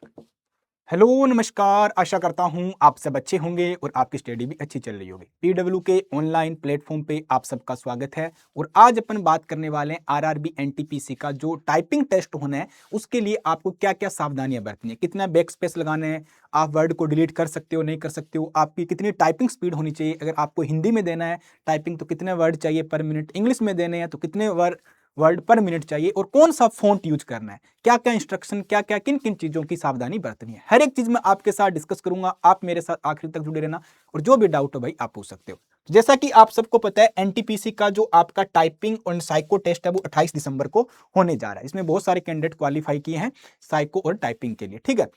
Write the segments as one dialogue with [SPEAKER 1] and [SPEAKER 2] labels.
[SPEAKER 1] Hello नमस्कार। आशा करता हूँ आप सब अच्छे होंगे और आपकी स्टडी भी अच्छी चल रही होगी। पीडब्ल्यू के ऑनलाइन प्लेटफॉर्म पे आप सबका स्वागत है और आज अपन बात करने वाले हैं आरआरबी एनटीपीसी का जो टाइपिंग टेस्ट होना है उसके लिए आपको क्या क्या सावधानियां बरतनी है, कितना बैक स्पेस लगाना है, आप वर्ड को डिलीट कर सकते हो नहीं कर सकते हो, आपकी कितनी टाइपिंग स्पीड होनी चाहिए, अगर आपको हिंदी में देना है टाइपिंग तो कितने वर्ड चाहिए पर मिनट, इंग्लिश में देने हैं तो कितने वर्ड पर मिनट चाहिए और कौन सा फॉन्ट यूज करना है, क्या क्या इंस्ट्रक्शन, क्या क्या किन किन चीजों की सावधानी बरतनी है, हर एक चीज मैं आपके साथ डिस्कस करूंगा। आप मेरे साथ आखिर तक जुड़े रहना और जो भी डाउट हो भाई आप पूछ सकते हो। जैसा कि आप सबको पता है एनटीपीसी का जो आपका टाइपिंग और साइको टेस्ट है वो 28 दिसंबर को होने जा रहा है। इसमें बहुत सारे कैंडिडेट क्वालिफाई किए हैं साइको और टाइपिंग के लिए, ठीक है।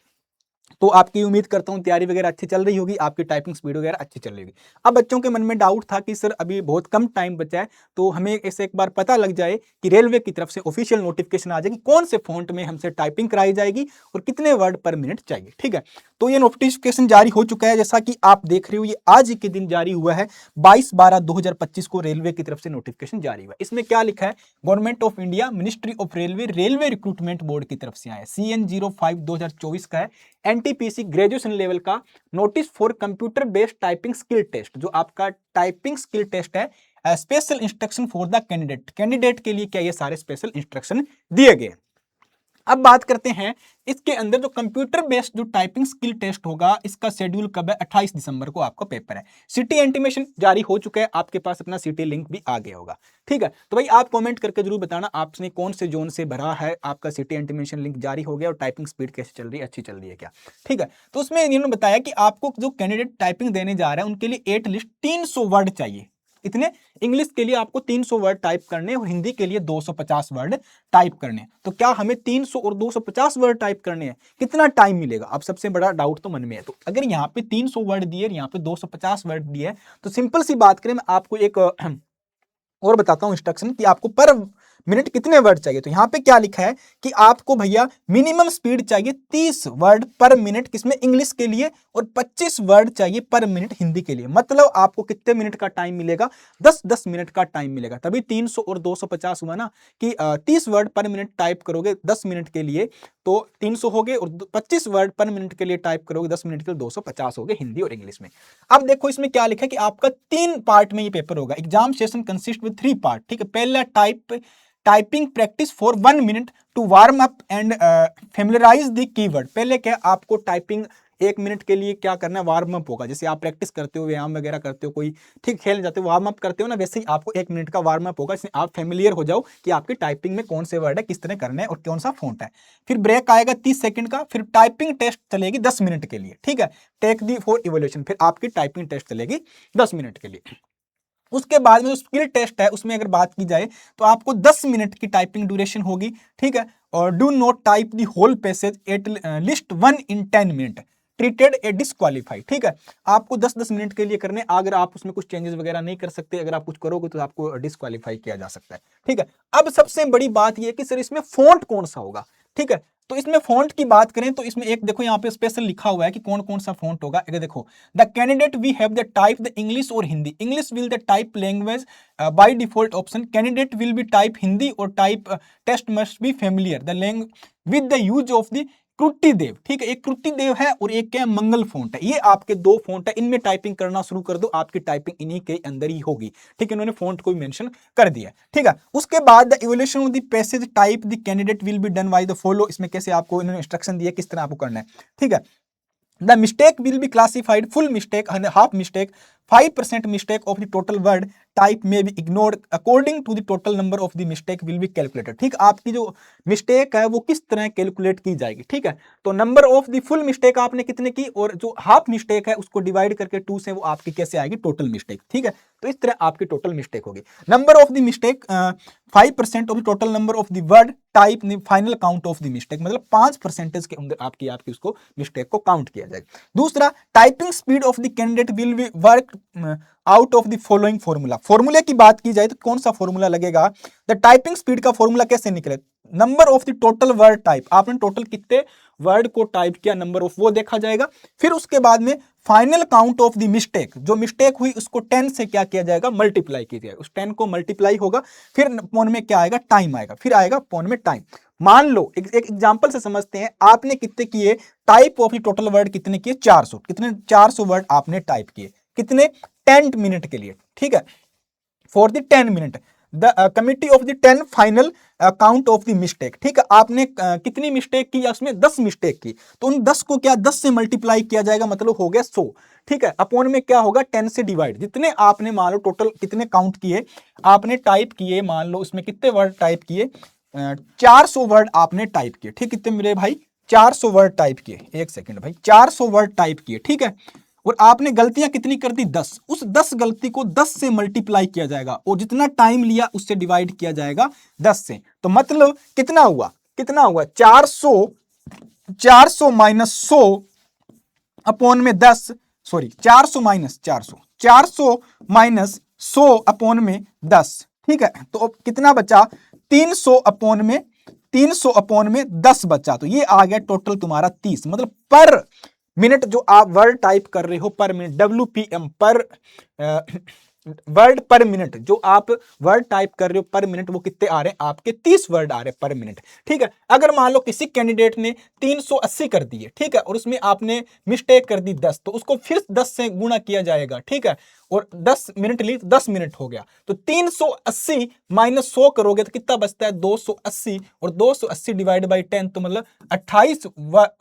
[SPEAKER 1] तो आपकी उम्मीद करता हूं तैयारी वगैरह अच्छी चल रही होगी, आपकी टाइपिंग स्पीड वगैरह अच्छी चल रही होगी। अब बच्चों के मन में डाउट था कि सर अभी बहुत कम टाइम बचा है तो हमें ऐसे एक बार पता लग जाए कि रेलवे की तरफ से ऑफिशियल नोटिफिकेशन आ जाएगी कौन से फॉन्ट में हमसे टाइपिंग कराई जाएगी और कितने वर्ड पर मिनट चाहिए, ठीक है। तो ये नोटिफिकेशन जारी हो चुका है, जैसा कि आप देख रहे हो ये आज ही के दिन जारी हुआ है। 22/12/2025 को रेलवे की तरफ से नोटिफिकेशन जारी हुआ। इसमें क्या लिखा है, government of India, ministry of railway, railway recruitment board की तरफ से आया है। CN05/2024 का है। एनटीपीसी ग्रेजुएशन लेवल का notice for computer based typing skill test, जो आपका टाइपिंग स्किल टेस्ट है। Special instruction for the candidate के लिए क्या ये सारे स्पेशल इंस्ट्रक्शन दिए गए। अब बात करते हैं इसके अंदर जो कंप्यूटर बेस्ड जो टाइपिंग स्किल टेस्ट होगा इसका शेड्यूल कब है, 28 दिसंबर को आपका पेपर है। सिटी इंटीमेशन जारी हो चुका है, आपके पास अपना सिटी लिंक भी आ गया होगा, ठीक है। तो भाई आप कमेंट करके जरूर बताना आपने कौन से जोन से भरा है, आपका सिटी इंटीमेशन लिंक जारी हो गया और टाइपिंग स्पीड कैसे चल रही है, अच्छी चल रही है क्या, ठीक है। तो उसमें इन्होंने बताया कि आपको जो कैंडिडेट टाइपिंग देने जा रहा है उनके लिए एटलीस्ट 300 वर्ड चाहिए। इतने इंग्लिश के लिए आपको 300 वर्ड टाइप करने और हिंदी के लिए 250 वर्ड टाइप करने। तो क्या हमें 300 और 250 वर्ड टाइप करने हैं, कितना टाइम मिलेगा, अब सबसे बड़ा डाउट तो मन में है। तो अगर यहाँ पे 300 वर्ड दिए, यहाँ पे 250 वर्ड दिए, तो सिंपल सी बात करें, मैं आपको एक और बताता हूं इंस्ट्रक्शन कि आपको पर मिनट कितने वर्ड चाहिए। तो यहां पे क्या लिखा है कि आपको भैया मिनिमम स्पीड चाहिए 30 वर्ड पर मिनट, किसमें, इंग्लिश के लिए, और 25 वर्ड चाहिए पर मिनट हिंदी के लिए। मतलब आपको कितने मिनट का टाइम मिलेगा, 10-10 मिनट का टाइम मिलेगा। तभी 300 और 250 हुआ ना कि 30 वर्ड पर मिनट टाइप करोगे 10 मिनट के लिए तो 300 हो गए, और 25 वर्ड पर मिनट के लिए टाइप करोगे 10 मिनट के लिए 250 हो गए हिंदी और इंग्लिश में। अब देखो इसमें क्या लिखा है कि आपका 3 पार्ट में ये पेपर होगा। Exam session consist with 3 part, ठीक है। पहला typing practice for 1 minute to warm up and familiarize the keyword. पहले क्या आपको टाइपिंग 1 मिनट के लिए क्या करना है, वार्म अप होगा। जैसे आप प्रैक्टिस करते हो, व्यायाम वगैरह करते हो, कोई ठीक खेल जाते हो, वार्म अप करते हो ना, वैसे ही आपको 1 मिनट का वार्म अप होगा। इसमें आप फेमिलियर हो जाओ कि आपकी टाइपिंग में कौन से वर्ड है, किस तरह करना है और कौन सा फॉन्ट है। फिर ब्रेक आएगा 30 सेकंड का, फिर टाइपिंग टेस्ट चलेगी 10 मिनट के लिए, ठीक है। टेक दी फॉर इवोल्यूशन, फिर आपकी टाइपिंग टेस्ट चलेगी 10 मिनट के लिए। उसके बाद में जो स्किल टेस्ट है उसमें अगर बात की जाए तो आपको 10 मिनट की टाइपिंग ड्यूरेशन होगी, ठीक है। और do not type the whole passage at least 1 in 10 minute, treated a disqualified, ठीक है। आपको 10-10 मिनट के लिए करने, अगर आप उसमें कुछ चेंजेस वगैरह नहीं कर सकते, अगर आप कुछ करोगे तो आपको डिस्क्वालीफाई किया जा सकता है, ठीक है। अब सबसे बड़ी बात यह कि सर इसमें फॉन्ट कौन सा होगा, ठीक है। तो इसमें फॉन्ट की बात करें तो इसमें एक देखो यहाँ पे स्पेशल लिखा हुआ है कि कौन कौन सा फॉन्ट होगा। अगर देखो, the candidate we have the type the English और Hindi, English will the type language by default option, candidate will be type Hindi और type test must be familiar the language with the use of the Kruti Dev, ठीक है। एक कृति देव है और एक क्या है, मंगल फॉन्ट है। ये आपके दो फॉन्ट है, इनमें टाइपिंग करना शुरू कर दो, आपकी टाइपिंग इन्हीं के अंदर ही होगी, ठीक है। इन्होंने फॉन्ट को भी मेंशन कर दिया, ठीक है। उसके बाद the evolution of the passage type the candidate will be done by the follow, इसमें कैसे आपको इन्होंने इंस्ट्रक्शन दिया किस तरह आपको करना है, ठीक है। The mistake will be classified full mistake and half mistake. 5% mistake of the total word type may be ignored according to the total number of the mistake will be calculated, ठीक। आपकी जो मिस्टेक है वो किस तरह calculate की जाएगी, ठीक है। तो number of the full mistake आपने कितने की और जो हाफ मिस्टेक है उसको डिवाइड करके 2 से वो आपकी कैसे आएगी, टोटल मिस्टेक, ठीक है। तो इस तरह आपकी टोटल मिस्टेक होगी। Number of the mistake 5% of the total number of the word type final count of the mistake, मतलब 5% के अंदर आपकी उसको मिस्टेक को काउंट किया जाएगा। दूसरा, typing speed of the candidate will B work out of the following formula. फॉर्मूले की बात की जाए तो कौन सा फॉर्मूला लगेगा, द टाइपिंग स्पीड का फॉर्मूला कैसे निकले, number of the total word type, आपने टोटल कितने वर्ड को टाइप किया, नंबर ऑफ वो देखा जाएगा। फिर उसके बाद में final count of the mistake, जो मिस्टेक हुई उसको 10 से क्या किया जाएगा, मल्टीप्लाई किया जाएगा, उस 10 को मल्टीप्लाई होगा। फिर पॉन में क्या आएगा, टाइम आएगा, फिर आएगा पॉन में टाइम। मान लो एक एग्जांपल से समझते हैं, आपने कितने किए टाइप ऑफ टोटल वर्ड कितने किए 400, कितने 400 वर्ड आपने टाइप किए, कितने 10 मिनट के लिए, ठीक है, for the 10 minute the committee of the 10 final count of the mistake, ठीक है, आपने कितनी मिस्टेक की, उसमें 10 मिस्टेक की, तो उन 10 को क्या 10 से मल्टीप्लाई किया जाएगा, मतलब हो गया 100, ठीक है, अपॉन में क्या होगा 10 से डिवाइड, जितने आपने मान लो टोटल कितने काउंट किए आपने टाइप किए, मान लो उसमें कितने वर्ड टाइप किए, 400 वर्ड आपने टाइप किए, ठीक, कितने मेरे भाई 400 वर्ड टाइप किए, एक सेकंड भाई 400 वर्ड टाइप किए, ठीक है, और आपने गलतियां कितनी कर दी 10, उस 10 गलती को 10 से मल्टीप्लाई किया जाएगा और जितना टाइम लिया उससे डिवाइड किया जाएगा 10 से, तो मतलब कितना हुआ, कितना हुआ 400 माइनस 100 अपॉन में 10, सॉरी 400 माइनस 100 अपॉन में 10, ठीक है, तो अब कितना बचा 300 अपॉन में 10 बचा, तो ये आ गया टोटल तुम्हारा 30, मतलब पर मिनट जो आप वर्ड टाइप कर रहे हो पर मिनट, WPM पर वर्ड पर मिनट, जो आप वर्ड टाइप कर रहे हो पर मिनट, वो कितने आ रहे हैं आपके 30 वर्ड आ रहे हैं पर मिनट, ठीक है। अगर मान लो किसी कैंडिडेट ने 380 कर दिए, ठीक है, और उसमें आपने मिस्टेक कर दी 10, तो उसको फिर 10 से गुणा किया जाएगा, ठीक है, और 10 मिनट ली तो 10 मिनट हो गया, तो 380 माइनस 100 करोगे तो कितना बचता है 280, और 280 डिवाइड बाई 10 तो मतलब 28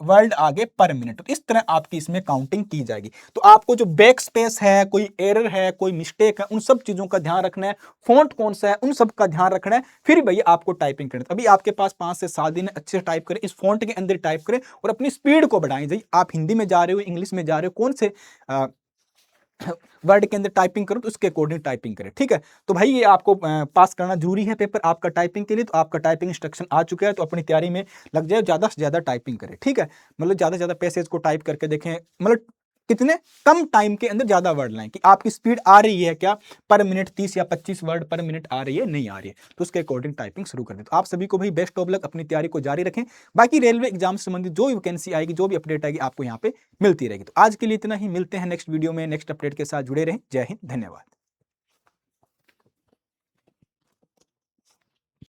[SPEAKER 1] वर्ड आगे पर मिनट, तो इस तरह आपकी इसमें काउंटिंग की जाएगी। तो आपको जो बैक स्पेस है, कोई एरर है, कोई मिस्टेक है, उन सब चीजों का ध्यान रखना है, फॉन्ट कौन सा है उन सब का ध्यान रखना है, फिर भैया आपको टाइपिंग करना है। अभी आपके पास 5 से 7 दिन अच्छे से टाइप करें, इस फॉन्ट के अंदर टाइप करें और अपनी स्पीड को बढ़ाएं। जैसे आप हिंदी में जा रहे हो, इंग्लिश में जा रहे हो, कौन से वर्ड के अंदर टाइपिंग करो तो उसके अकॉर्डिंग टाइपिंग करें, ठीक है। तो भाई ये आपको पास करना जरूरी है पेपर आपका टाइपिंग के लिए, तो आपका टाइपिंग इंस्ट्रक्शन आ चुका है, तो अपनी तैयारी में लग जाए, ज्यादा से ज्यादा टाइपिंग करें, ठीक है, मतलब ज्यादा से ज्यादा पैसेज को टाइप करके देखें, मतलब कितने कम टाइम के अंदर ज्यादा वर्ड लाएं, कि आपकी स्पीड आ रही है क्या पर मिनट 30 या 25 वर्ड पर मिनट आ रही है, नहीं आ रही है, तो उसके अकॉर्डिंग टाइपिंग शुरू कर दें। तो आप सभी को भाई बेस्ट ऑफ लक, अपनी तैयारी को जारी रखें, बाकी रेलवे एग्जाम से संबंधित जो भी वैकेंसी आएगी, जो भी अपडेट आएगी, आपको यहाँ पे मिलती रहेगी। तो आज के लिए इतना ही, मिलते हैं नेक्स्ट वीडियो में नेक्स्ट अपडेट के साथ, जुड़े रहें, जय हिंद, धन्यवाद।